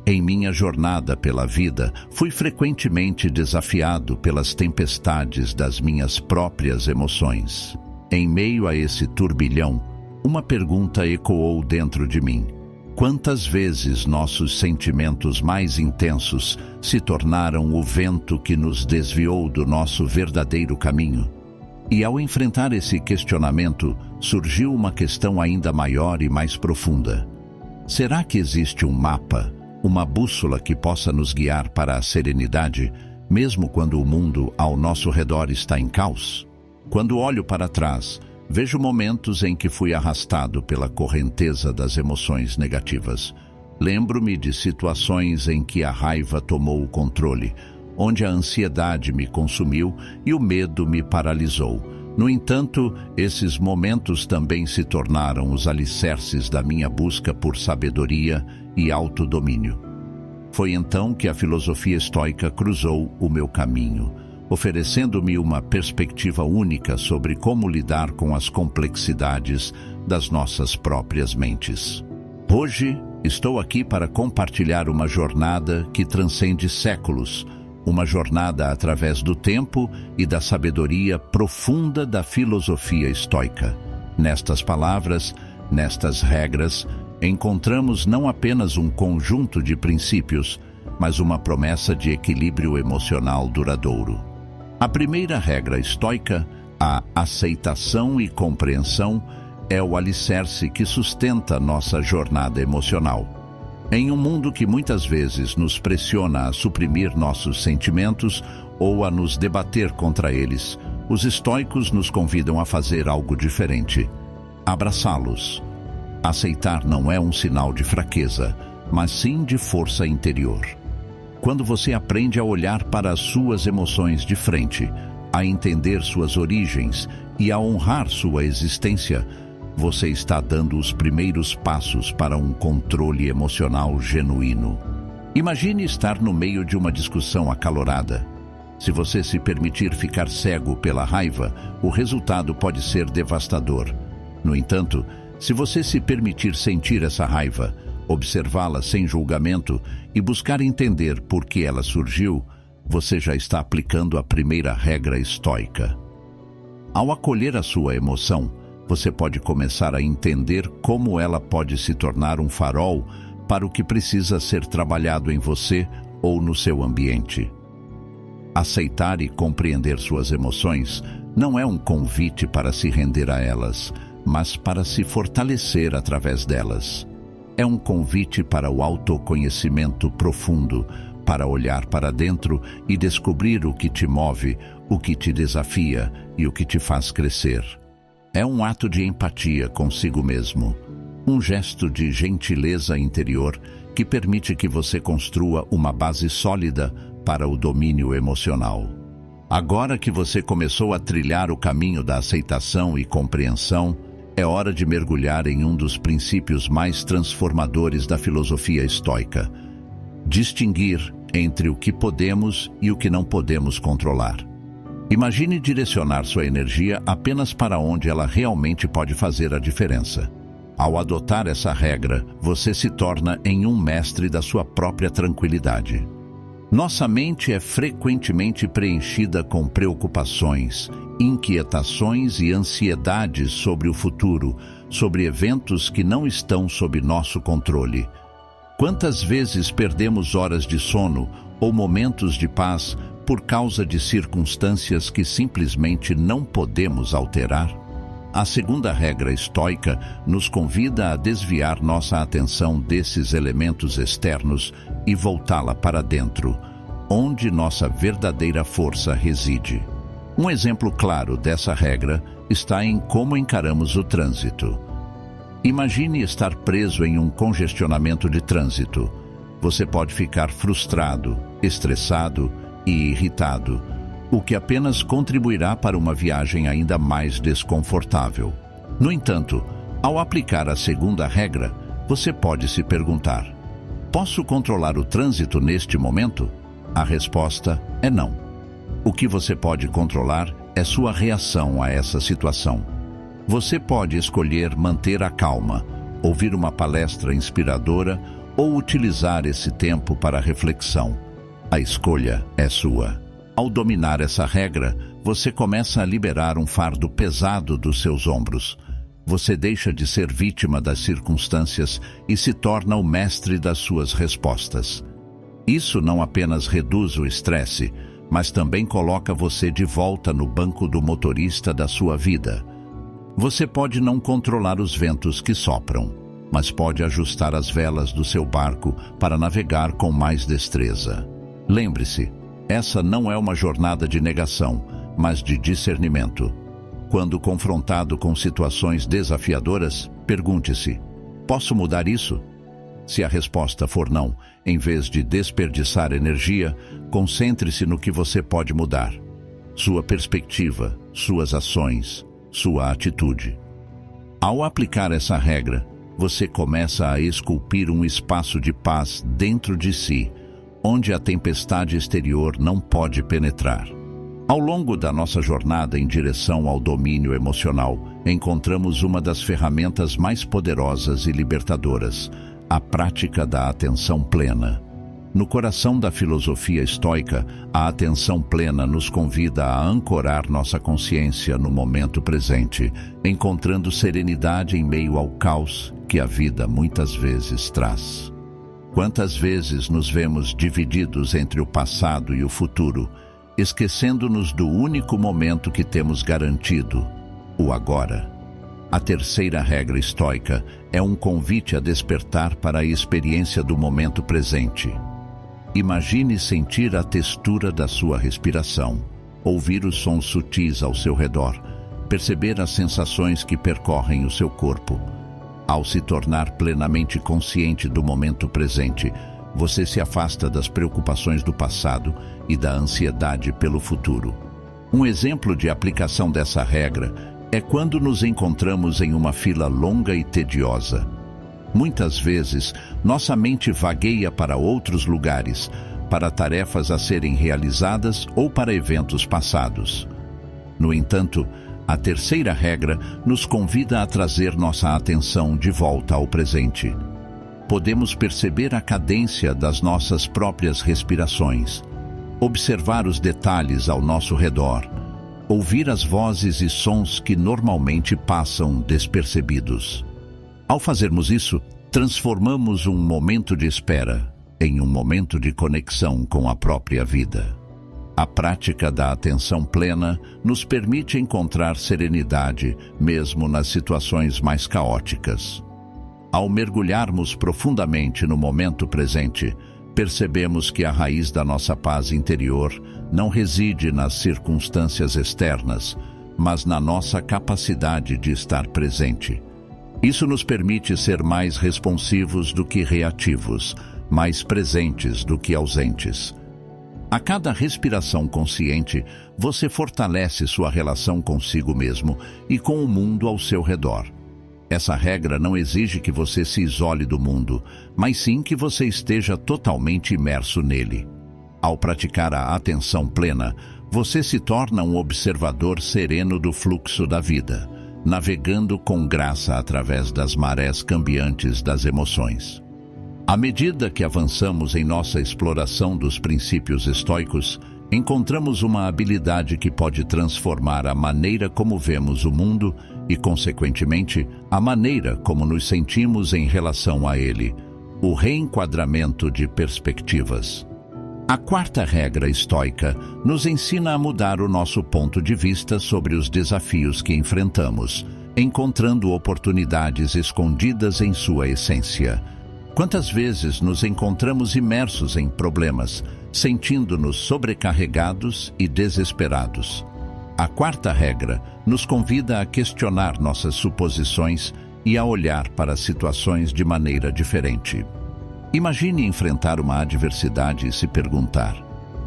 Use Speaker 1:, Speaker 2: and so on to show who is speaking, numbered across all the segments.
Speaker 1: Em minha jornada pela vida, fui frequentemente desafiado pelas tempestades das minhas próprias emoções. Em meio a esse turbilhão, uma pergunta ecoou dentro de mim. Quantas vezes nossos sentimentos mais intensos se tornaram o vento que nos desviou do nosso verdadeiro caminho? E ao enfrentar esse questionamento, surgiu uma questão ainda maior e mais profunda. Será que existe um mapa, uma bússola que possa nos guiar para a serenidade, mesmo quando o mundo ao nosso redor está em caos? Quando olho para trás, vejo momentos em que fui arrastado pela correnteza das emoções negativas. Lembro-me de situações em que a raiva tomou o controle, onde a ansiedade me consumiu e o medo me paralisou. No entanto, esses momentos também se tornaram os alicerces da minha busca por sabedoria e autodomínio. Foi então que a filosofia estoica cruzou o meu caminho, oferecendo-me uma perspectiva única sobre como lidar com as complexidades das nossas próprias mentes. Hoje, estou aqui para compartilhar uma jornada que transcende séculos, uma jornada através do tempo e da sabedoria profunda da filosofia estoica. Nestas palavras, nestas regras, encontramos não apenas um conjunto de princípios, mas uma promessa de equilíbrio emocional duradouro. A primeira regra estoica, a aceitação e compreensão, é o alicerce que sustenta nossa jornada emocional. Em um mundo que muitas vezes nos pressiona a suprimir nossos sentimentos ou a nos debater contra eles, os estoicos nos convidam a fazer algo diferente: abraçá-los. Aceitar não é um sinal de fraqueza, mas sim de força interior. Quando você aprende a olhar para as suas emoções de frente, a entender suas origens e a honrar sua existência, você está dando os primeiros passos para um controle emocional genuíno. Imagine estar no meio de uma discussão acalorada. Se você se permitir ficar cego pela raiva, o resultado pode ser devastador. No entanto, se você se permitir sentir essa raiva, observá-la sem julgamento e buscar entender por que ela surgiu, você já está aplicando a primeira regra estoica. Ao acolher a sua emoção, você pode começar a entender como ela pode se tornar um farol para o que precisa ser trabalhado em você ou no seu ambiente. Aceitar e compreender suas emoções não é um convite para se render a elas, mas para se fortalecer através delas. É um convite para o autoconhecimento profundo, para olhar para dentro e descobrir o que te move, o que te desafia e o que te faz crescer. É um ato de empatia consigo mesmo, um gesto de gentileza interior que permite que você construa uma base sólida para o domínio emocional. Agora que você começou a trilhar o caminho da aceitação e compreensão, é hora de mergulhar em um dos princípios mais transformadores da filosofia estoica: distinguir entre o que podemos e o que não podemos controlar. Imagine direcionar sua energia apenas para onde ela realmente pode fazer a diferença. Ao adotar essa regra, você se torna em um mestre da sua própria tranquilidade. Nossa mente é frequentemente preenchida com preocupações, inquietações e ansiedades sobre o futuro, sobre eventos que não estão sob nosso controle. Quantas vezes perdemos horas de sono ou momentos de paz por causa de circunstâncias que simplesmente não podemos alterar? A segunda regra estoica nos convida a desviar nossa atenção desses elementos externos e voltá-la para dentro, onde nossa verdadeira força reside. Um exemplo claro dessa regra está em como encaramos o trânsito. Imagine estar preso em um congestionamento de trânsito. Você pode ficar frustrado, estressado e irritado, o que apenas contribuirá para uma viagem ainda mais desconfortável. No entanto, ao aplicar a segunda regra, você pode se perguntar: posso controlar o trânsito neste momento? A resposta é não. O que você pode controlar é sua reação a essa situação. Você pode escolher manter a calma, ouvir uma palestra inspiradora ou utilizar esse tempo para reflexão. A escolha é sua. Ao dominar essa regra, você começa a liberar um fardo pesado dos seus ombros. Você deixa de ser vítima das circunstâncias e se torna o mestre das suas respostas. Isso não apenas reduz o estresse, mas também coloca você de volta no banco do motorista da sua vida. Você pode não controlar os ventos que sopram, mas pode ajustar as velas do seu barco para navegar com mais destreza. Lembre-se, essa não é uma jornada de negação, mas de discernimento. Quando confrontado com situações desafiadoras, pergunte-se: posso mudar isso? Se a resposta for não, em vez de desperdiçar energia, concentre-se no que você pode mudar. Sua perspectiva, suas ações, sua atitude. Ao aplicar essa regra, você começa a esculpir um espaço de paz dentro de si, onde a tempestade exterior não pode penetrar. Ao longo da nossa jornada em direção ao domínio emocional, encontramos uma das ferramentas mais poderosas e libertadoras, a prática da atenção plena. No coração da filosofia estoica, a atenção plena nos convida a ancorar nossa consciência no momento presente, encontrando serenidade em meio ao caos que a vida muitas vezes traz. Quantas vezes nos vemos divididos entre o passado e o futuro, esquecendo-nos do único momento que temos garantido, o agora. A terceira regra estoica é um convite a despertar para a experiência do momento presente. Imagine sentir a textura da sua respiração, ouvir os sons sutis ao seu redor, perceber as sensações que percorrem o seu corpo. Ao se tornar plenamente consciente do momento presente, você se afasta das preocupações do passado e da ansiedade pelo futuro. Um exemplo de aplicação dessa regra é quando nos encontramos em uma fila longa e tediosa. Muitas vezes, nossa mente vagueia para outros lugares, para tarefas a serem realizadas ou para eventos passados. No entanto, a terceira regra nos convida a trazer nossa atenção de volta ao presente. Podemos perceber a cadência das nossas próprias respirações, observar os detalhes ao nosso redor, ouvir as vozes e sons que normalmente passam despercebidos. Ao fazermos isso, transformamos um momento de espera em um momento de conexão com a própria vida. A prática da atenção plena nos permite encontrar serenidade mesmo nas situações mais caóticas. Ao mergulharmos profundamente no momento presente, percebemos que a raiz da nossa paz interior não reside nas circunstâncias externas, mas na nossa capacidade de estar presente. Isso nos permite ser mais responsivos do que reativos, mais presentes do que ausentes. A cada respiração consciente, você fortalece sua relação consigo mesmo e com o mundo ao seu redor. Essa regra não exige que você se isole do mundo, mas sim que você esteja totalmente imerso nele. Ao praticar a atenção plena, você se torna um observador sereno do fluxo da vida, navegando com graça através das marés cambiantes das emoções. À medida que avançamos em nossa exploração dos princípios estoicos, encontramos uma habilidade que pode transformar a maneira como vemos o mundo e, consequentemente, a maneira como nos sentimos em relação a ele: o reenquadramento de perspectivas. A quarta regra estoica nos ensina a mudar o nosso ponto de vista sobre os desafios que enfrentamos, encontrando oportunidades escondidas em sua essência. Quantas vezes nos encontramos imersos em problemas, sentindo-nos sobrecarregados e desesperados? A quarta regra nos convida a questionar nossas suposições e a olhar para situações de maneira diferente. Imagine enfrentar uma adversidade e se perguntar: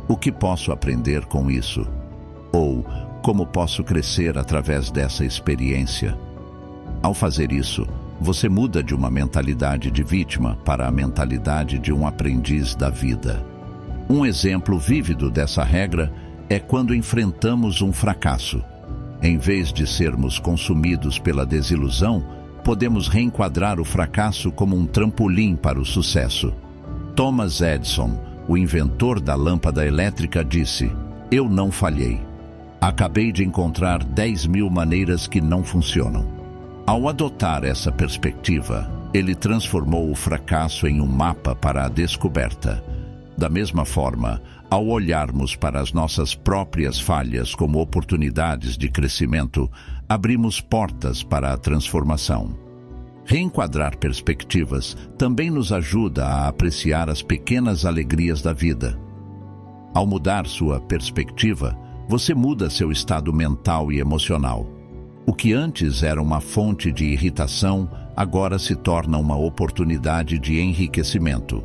Speaker 1: o que posso aprender com isso? Ou como posso crescer através dessa experiência? Ao fazer isso, você muda de uma mentalidade de vítima para a mentalidade de um aprendiz da vida. Um exemplo vívido dessa regra é quando enfrentamos um fracasso. Em vez de sermos consumidos pela desilusão, podemos reenquadrar o fracasso como um trampolim para o sucesso. Thomas Edison, o inventor da lâmpada elétrica, disse: "Eu não falhei. Acabei de encontrar 10.000 maneiras que não funcionam." Ao adotar essa perspectiva, ele transformou o fracasso em um mapa para a descoberta. Da mesma forma, ao olharmos para as nossas próprias falhas como oportunidades de crescimento, abrimos portas para a transformação. Reenquadrar perspectivas também nos ajuda a apreciar as pequenas alegrias da vida. Ao mudar sua perspectiva, você muda seu estado mental e emocional. O que antes era uma fonte de irritação, agora se torna uma oportunidade de enriquecimento.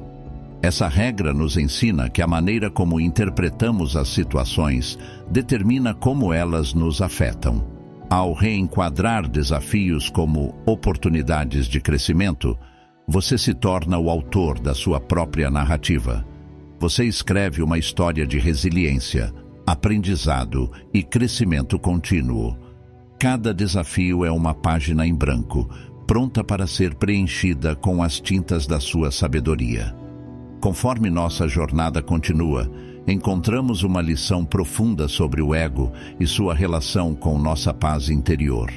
Speaker 1: Essa regra nos ensina que a maneira como interpretamos as situações determina como elas nos afetam. Ao reenquadrar desafios como oportunidades de crescimento, você se torna o autor da sua própria narrativa. Você escreve uma história de resiliência, aprendizado e crescimento contínuo. Cada desafio é uma página em branco, pronta para ser preenchida com as tintas da sua sabedoria. Conforme nossa jornada continua, encontramos uma lição profunda sobre o ego e sua relação com nossa paz interior.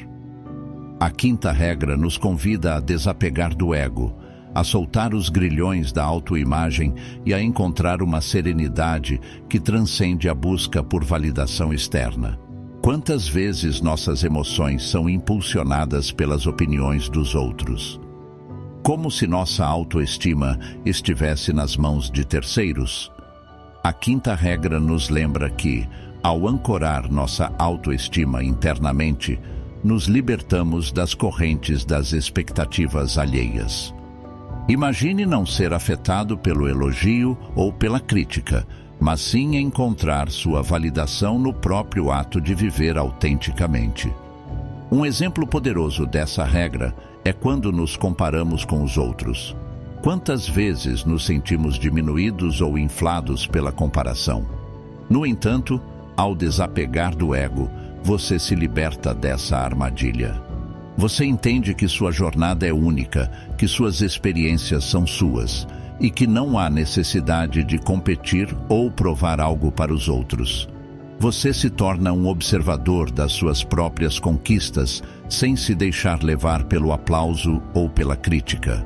Speaker 1: A quinta regra nos convida a desapegar do ego, a soltar os grilhões da autoimagem e a encontrar uma serenidade que transcende a busca por validação externa. Quantas vezes nossas emoções são impulsionadas pelas opiniões dos outros? Como se nossa autoestima estivesse nas mãos de terceiros? A quinta regra nos lembra que, ao ancorar nossa autoestima internamente, nos libertamos das correntes das expectativas alheias. Imagine não ser afetado pelo elogio ou pela crítica, mas sim encontrar sua validação no próprio ato de viver autenticamente. Um exemplo poderoso dessa regra é quando nos comparamos com os outros. Quantas vezes nos sentimos diminuídos ou inflados pela comparação? No entanto, ao desapegar do ego, você se liberta dessa armadilha. Você entende que sua jornada é única, que suas experiências são suas e que não há necessidade de competir ou provar algo para os outros. Você se torna um observador das suas próprias conquistas, sem se deixar levar pelo aplauso ou pela crítica.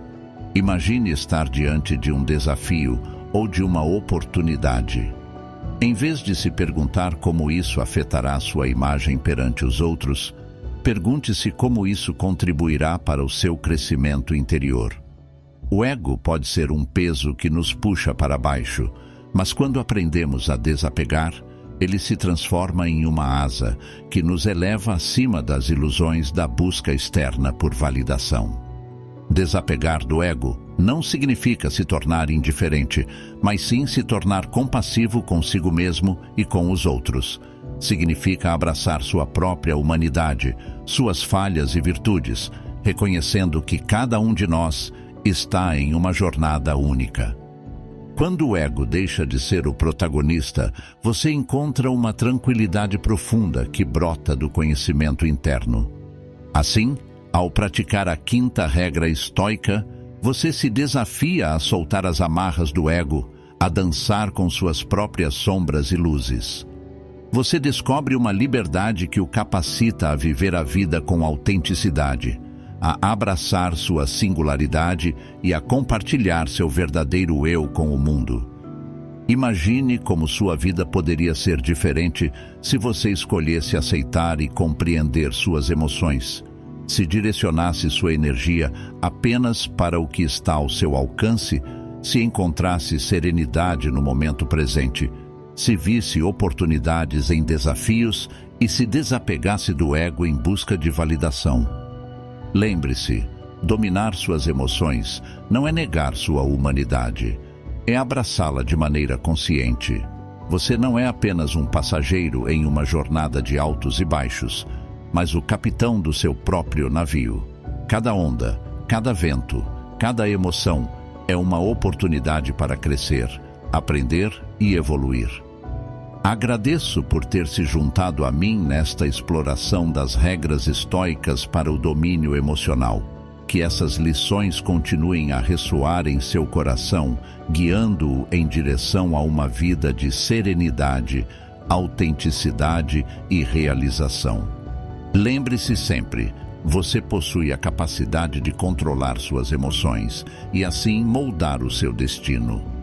Speaker 1: Imagine estar diante de um desafio ou de uma oportunidade. Em vez de se perguntar como isso afetará sua imagem perante os outros, pergunte-se como isso contribuirá para o seu crescimento interior. O ego pode ser um peso que nos puxa para baixo, mas quando aprendemos a desapegar, ele se transforma em uma asa que nos eleva acima das ilusões da busca externa por validação. Desapegar do ego não significa se tornar indiferente, mas sim se tornar compassivo consigo mesmo e com os outros. Significa abraçar sua própria humanidade, suas falhas e virtudes, reconhecendo que cada um de nós está em uma jornada única. Quando o ego deixa de ser o protagonista, você encontra uma tranquilidade profunda que brota do conhecimento interno. Assim, ao praticar a quinta regra estoica, você se desafia a soltar as amarras do ego, a dançar com suas próprias sombras e luzes. Você descobre uma liberdade que o capacita a viver a vida com autenticidade, a abraçar sua singularidade e a compartilhar seu verdadeiro eu com o mundo. Imagine como sua vida poderia ser diferente se você escolhesse aceitar e compreender suas emoções, se direcionasse sua energia apenas para o que está ao seu alcance, se encontrasse serenidade no momento presente, se visse oportunidades em desafios e se desapegasse do ego em busca de validação. Lembre-se, dominar suas emoções não é negar sua humanidade, é abraçá-la de maneira consciente. Você não é apenas um passageiro em uma jornada de altos e baixos, mas o capitão do seu próprio navio. Cada onda, cada vento, cada emoção é uma oportunidade para crescer, aprender e evoluir. Agradeço por ter se juntado a mim nesta exploração das regras estoicas para o domínio emocional. que essas lições continuem a ressoar em seu coração, guiando-o em direção a uma vida de serenidade, autenticidade e realização. Lembre-se sempre, você possui a capacidade de controlar suas emoções e assim moldar o seu destino.